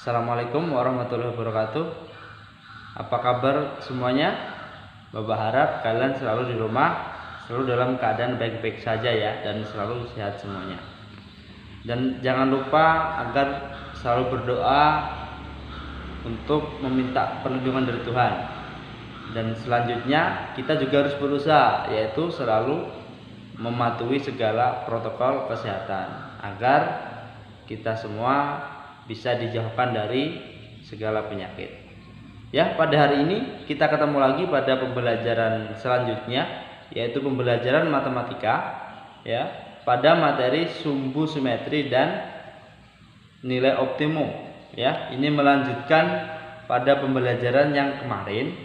Assalamualaikum warahmatullahi wabarakatuh. Apa kabar semuanya? Bapak harap kalian selalu di rumah, selalu dalam keadaan baik-baik saja ya, dan selalu sehat semuanya. Dan jangan lupa agar selalu berdoa untuk meminta perlindungan dari Tuhan. Dan selanjutnya kita juga harus berusaha, yaitu selalu mematuhi segala protokol kesehatan agar kita semua bisa dijauhkan dari segala penyakit. Ya, pada hari ini kita ketemu lagi pada pembelajaran selanjutnya, yaitu pembelajaran matematika ya, pada materi sumbu simetri dan nilai optimum ya. Ini melanjutkan pada pembelajaran yang kemarin,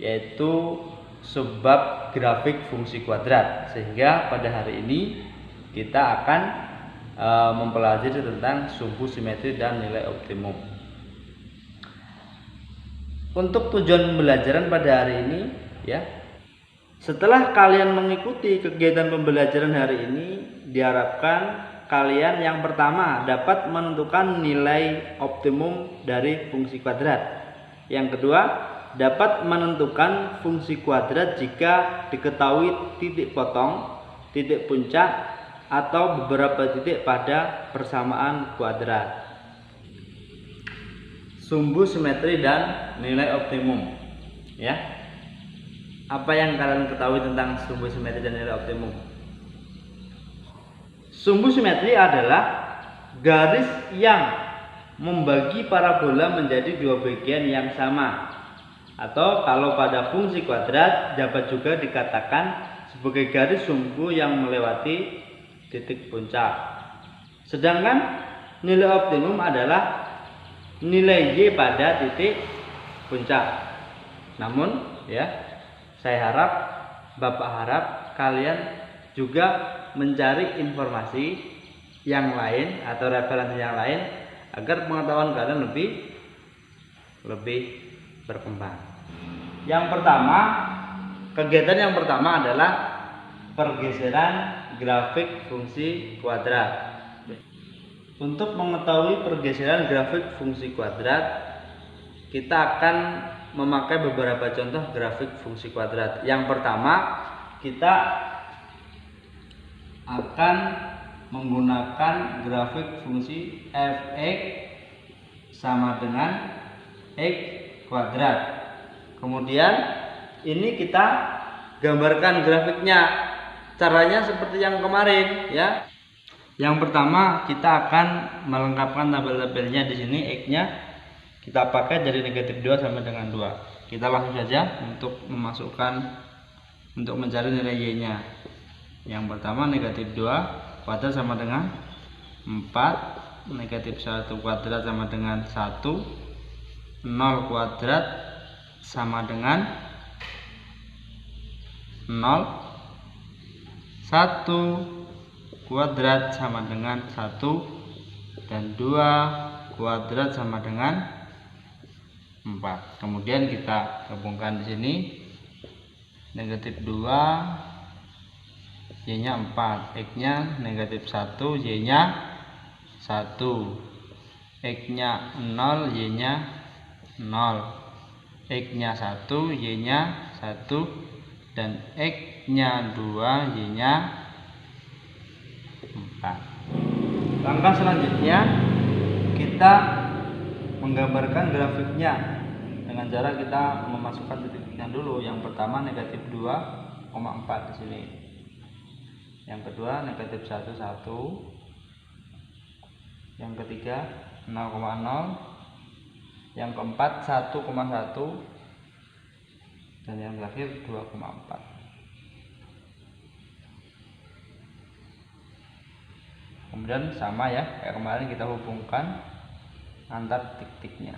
yaitu sebab grafik fungsi kuadrat, sehingga pada hari ini kita akan mempelajari tentang sumbu simetri dan nilai optimum. Untuk tujuan pembelajaran pada hari ini ya, setelah kalian mengikuti kegiatan pembelajaran hari ini, diharapkan kalian yang pertama dapat menentukan nilai optimum dari fungsi kuadrat. Yang kedua, dapat menentukan fungsi kuadrat jika diketahui titik potong, titik puncak, atau beberapa titik pada persamaan kuadrat. Sumbu simetri dan nilai optimum ya. Apa yang kalian ketahui tentang sumbu simetri dan nilai optimum? Sumbu simetri adalah garis yang membagi parabola menjadi dua bagian yang sama, atau kalau pada fungsi kuadrat dapat juga dikatakan sebagai garis sumbu yang melewati titik puncak. Sedangkan nilai optimum adalah nilai Y pada titik puncak. Namun ya, saya harap, Bapak harap kalian juga mencari informasi yang lain atau referensi yang lain agar pengetahuan kalian lebih berkembang. Yang pertama, kegiatan yang pertama adalah pergeseran grafik fungsi kuadrat. Untuk mengetahui pergeseran grafik fungsi kuadrat, kita akan memakai beberapa contoh grafik fungsi kuadrat. Yang pertama, kita akan menggunakan grafik fungsi f(x) sama dengan x kuadrat. Kemudian ini kita gambarkan grafiknya. Caranya seperti yang kemarin ya. Yang pertama, kita akan melengkapkan tabel-tabelnya. Di sini x-nya kita pakai dari negatif 2 sampai dengan 2. Kita langsung saja untuk mencari nilai y-nya. Yang pertama, negatif 2 kuadrat sama dengan 4, negatif 1 kuadrat sama dengan 1, 0 kuadrat sama dengan 0, 1 kuadrat sama dengan 1, dan 2 kuadrat sama dengan 4. Kemudian kita gabungkan di sini, negatif 2, y-nya 4, x-nya negatif 1, y-nya 1, x-nya 0, y-nya 0, x-nya 1, y-nya 1, dan x-nya 2, y-nya 4. Langkah selanjutnya, kita menggambarkan grafiknya dengan cara kita memasukkan titik-titiknya dulu. Yang pertama negatif 2,4 di sini. Yang kedua negatif 1, 1. Yang ketiga 0,0. Yang keempat 1,1. Dan yang terakhir 2,4. Kemudian sama ya, kayak kemarin kita hubungkan antar titik-titiknya.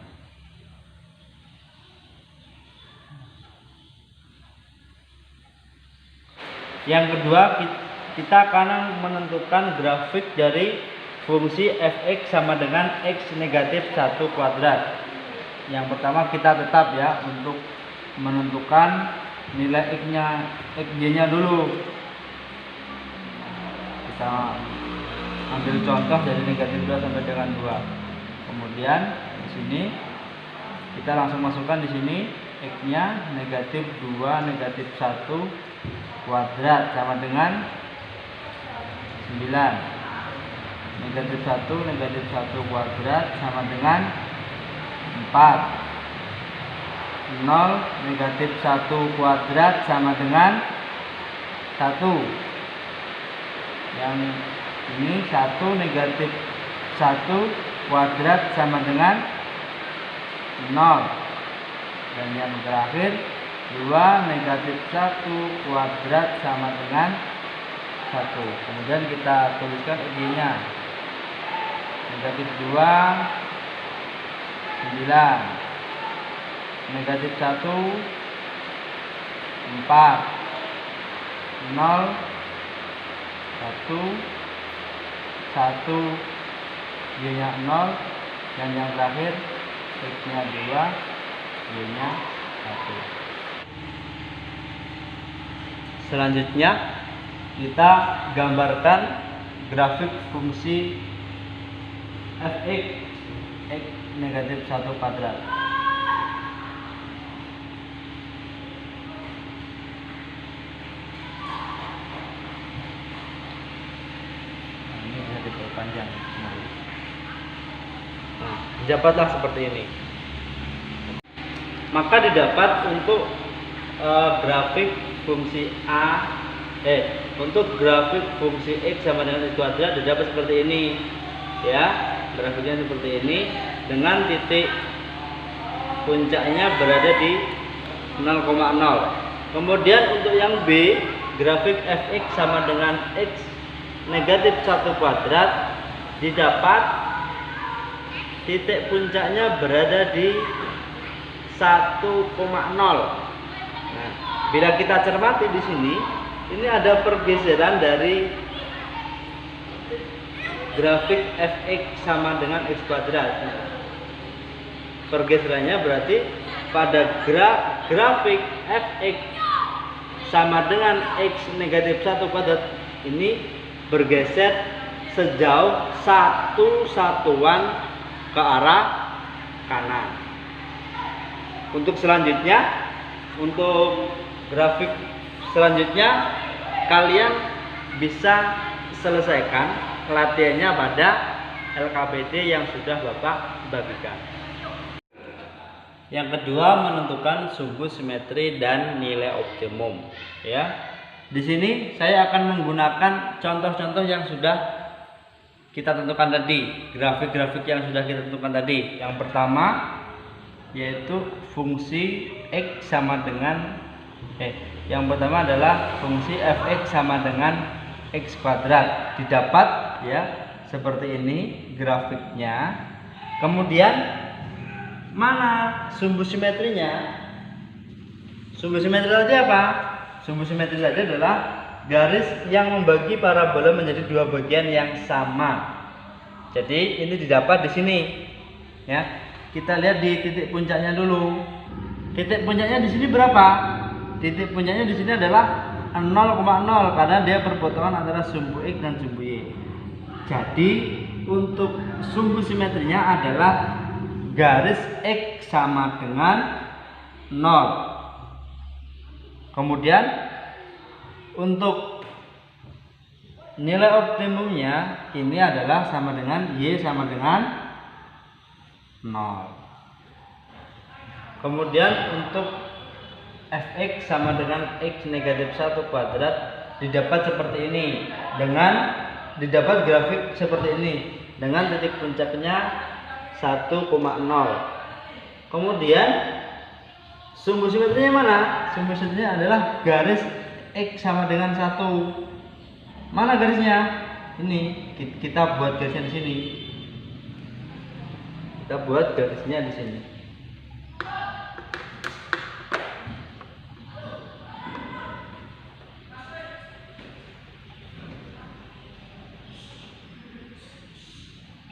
Yang kedua, kita akan menentukan grafik dari fungsi f(x) sama dengan x negatif 1 kuadrat. Yang pertama, kita tetap ya untuk menentukan nilai x-y-nya dulu. Kita ambil contoh dari negatif 2 sampai dengan 2. Kemudian di sini. Kita langsung masukkan di sini X-nya negatif 2 negatif 1 kuadrat sama dengan 9. Negatif 1 negatif 1 kuadrat sama dengan 4. 0 negatif 1 kuadrat sama dengan 1. Yang ini 1 negatif 1 kuadrat sama dengan 0. Dan yang terakhir 2 negatif 1 kuadrat sama dengan 1. Kemudian kita tuliskan X-nya. Negatif 2 9. Negatif 1 4. 0 1 1 Y-nya 0. Dan yang terakhir X-nya 2 Y-nya 1. Selanjutnya kita gambarkan grafik fungsi f(x) x negatif 1 kuadrat. Ini bisa diperpanjang. Nah, didapatlah seperti ini. Maka didapat untuk grafik fungsi untuk grafik fungsi x sama dengan x kuadrat didapat seperti ini, ya. Grafiknya seperti ini dengan titik puncaknya berada di 0,0. Kemudian untuk yang B, grafik fx sama dengan x negatif 1 kuadrat didapat titik puncaknya berada di 1,0. Nah, bila kita cermati di sini, ini ada pergeseran dari grafik fx sama dengan x kuadrat. Pergeserannya berarti pada grafik fx sama dengan x negatif 1 kuadrat ini bergeser sejauh 1 satuan ke arah kanan. Untuk selanjutnya, untuk grafik selanjutnya kalian bisa selesaikan latihannya pada LKPD yang sudah Bapak bagikan. Yang kedua, menentukan sumbu simetri dan nilai optimum, ya. Di sini saya akan menggunakan contoh-contoh yang sudah kita tentukan tadi, grafik-grafik yang sudah kita tentukan tadi. Yang pertama yaitu fungsi x sama dengan yang pertama adalah fungsi fx sama dengan x kuadrat, didapat ya seperti ini grafiknya. Kemudian mana sumbu simetrinya? Sumbu simetri tadi apa? Sumbu simetri tadi adalah garis yang membagi parabola menjadi dua bagian yang sama. Jadi ini didapat di sini ya. Kita lihat di titik puncaknya dulu. Titik puncaknya di sini berapa? Titik puncaknya di sini adalah 0,0 karena dia perpotongan antara sumbu X dan sumbu Y. Jadi untuk sumbu simetrinya adalah garis X sama dengan 0. Kemudian untuk nilai optimumnya ini adalah sama dengan Y sama dengan 0. Kemudian untuk fx sama dengan x negatif 1 kuadrat didapat seperti ini, dengan didapat grafik seperti ini dengan titik puncaknya 1,0. Kemudian sumbu simetrinya mana? Sumbu simetrinya adalah garis x sama dengan 1. Mana garisnya? Ini kita buat garisnya di sini. Kita buat garisnya di sini.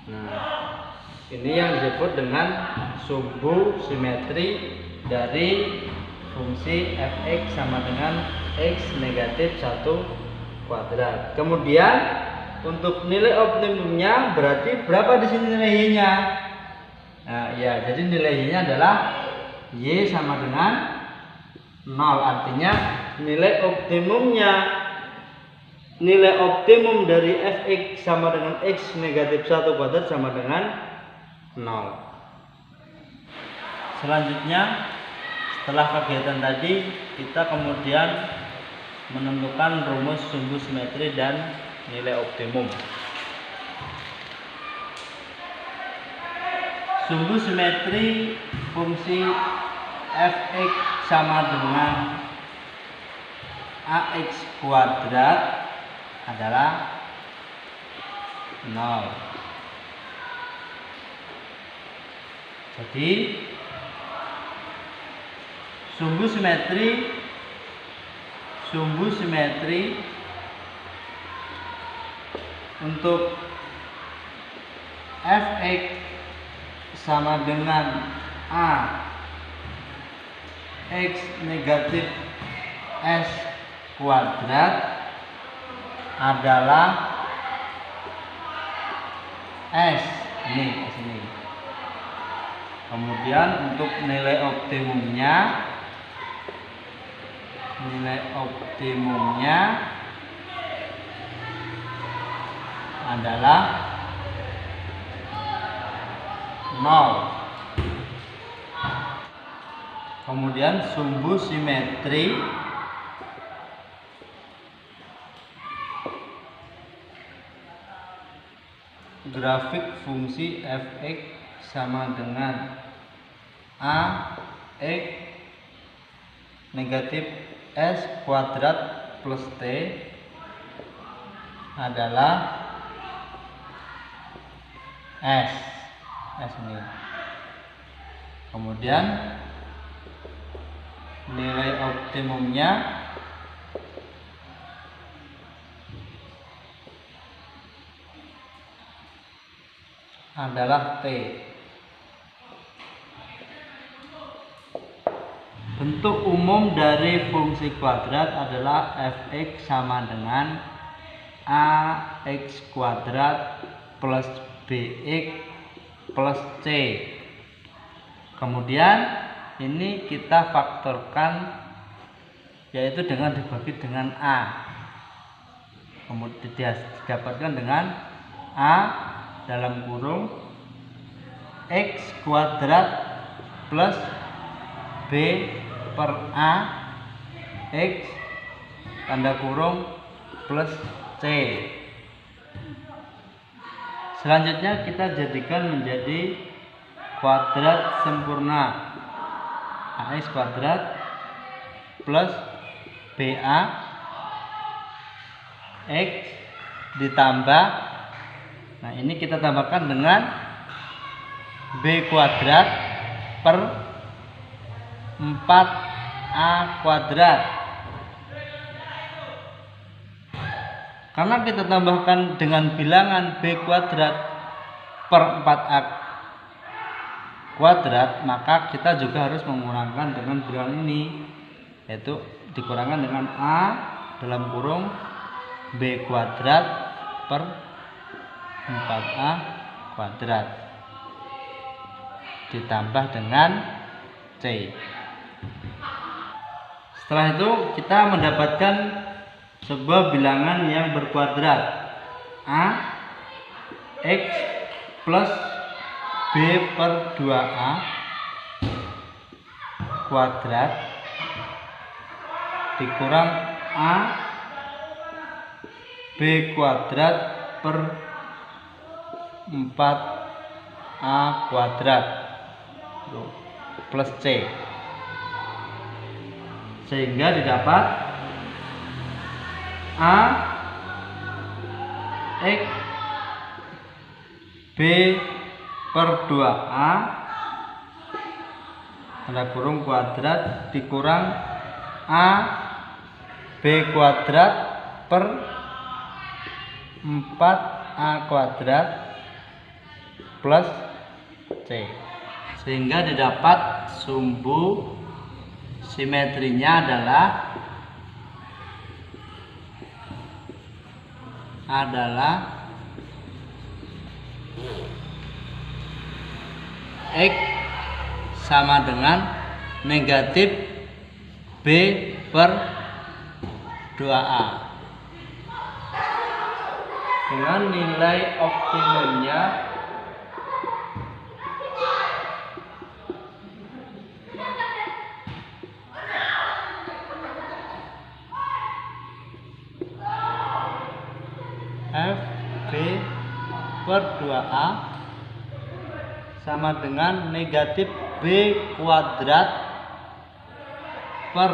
Nah, ini yang disebut dengan sumbu simetri dari fungsi fx sama dengan x negatif 1 kuadrat. Kemudian untuk nilai optimumnya berarti berapa di sini nilai y-nya? Nah, Ya, jadi nilai Y-nya adalah Y sama dengan 0. Artinya nilai optimum dari fx sama dengan x negatif 1 kuadrat sama dengan 0. Selanjutnya, setelah kegiatan tadi, kita kemudian menentukan rumus sumbu simetri dan nilai optimum. Sumbu simetri fungsi fx sama dengan ax kuadrat adalah 0. Jadi sumbu simetri untuk fx sama dengan a x negatif s kuadrat adalah s ini. Kemudian untuk nilai optimumnya adalah 0. Kemudian sumbu simetri grafik fungsi fx sama dengan a x negatif s kuadrat plus t adalah s ini. Kemudian nilai optimumnya adalah t. Bentuk umum dari fungsi kuadrat adalah fx sama dengan ax kuadrat plus bx plus c. Kemudian ini kita faktorkan, yaitu dengan dibagi dengan a. Kemudian didapatkan dengan a dalam kurung x kuadrat plus b per a x tanda kurung plus c. Selanjutnya kita jadikan menjadi kuadrat sempurna ax kuadrat plus ba x ditambah, nah ini kita tambahkan dengan b kuadrat per 4a kuadrat. Karena kita tambahkan dengan bilangan b kuadrat per 4a kuadrat, maka kita juga harus mengurangkan dengan bilangan ini, yaitu dikurangkan dengan a dalam kurung b kuadrat per 4a kuadrat ditambah dengan c. Setelah itu kita mendapatkan sebuah bilangan yang berkuadrat a x plus b per 2a kuadrat dikurang a b kuadrat per 4a kuadrat plus c, sehingga didapat a x b per 2a tanda kurung kuadrat dikurang a b kuadrat per 4a kuadrat plus c, sehingga didapat sumbu simetrinya adalah X sama dengan negatif B per 2A. Dengan nilai optimumnya FB per 2A sama dengan negatif B kuadrat per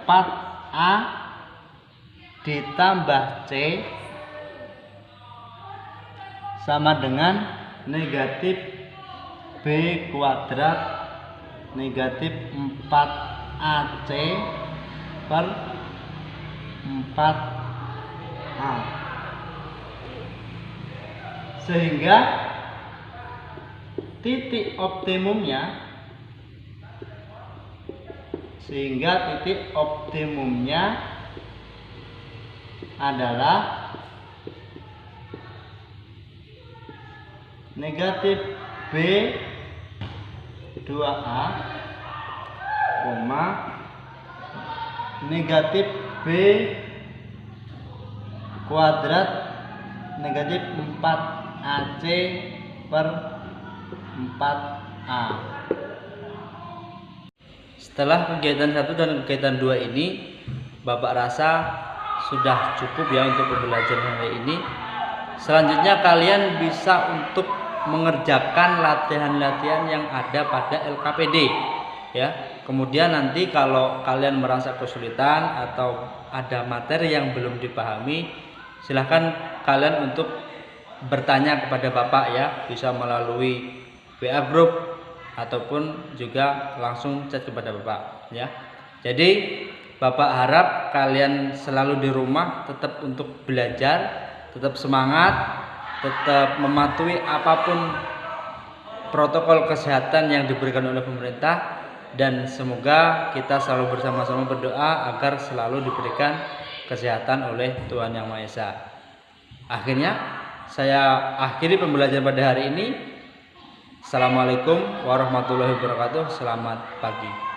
4A ditambah C sama dengan negatif B kuadrat negatif 4AC per 4A. Sehingga titik optimumnya adalah negatif B 2A, negatif B kuadrat negatif 4AC per 4A. Setelah kegiatan 1 dan kegiatan 2 ini, Bapak rasa sudah cukup ya untuk pembelajaran hari ini. Selanjutnya kalian bisa untuk mengerjakan latihan-latihan yang ada pada LKPD ya. Kemudian nanti kalau kalian merasa kesulitan atau ada materi yang belum dipahami, silahkan kalian untuk bertanya kepada Bapak ya, bisa melalui WA group ataupun juga langsung chat kepada Bapak ya. Jadi Bapak harap kalian selalu di rumah tetap untuk belajar, tetap semangat, tetap mematuhi apapun protokol kesehatan yang diberikan oleh pemerintah, dan semoga kita selalu bersama-sama berdoa agar selalu diberikan kesehatan oleh Tuhan Yang Maha Esa. Akhirnya saya akhiri pembelajaran pada hari ini. Assalamualaikum warahmatullahi wabarakatuh. Selamat pagi.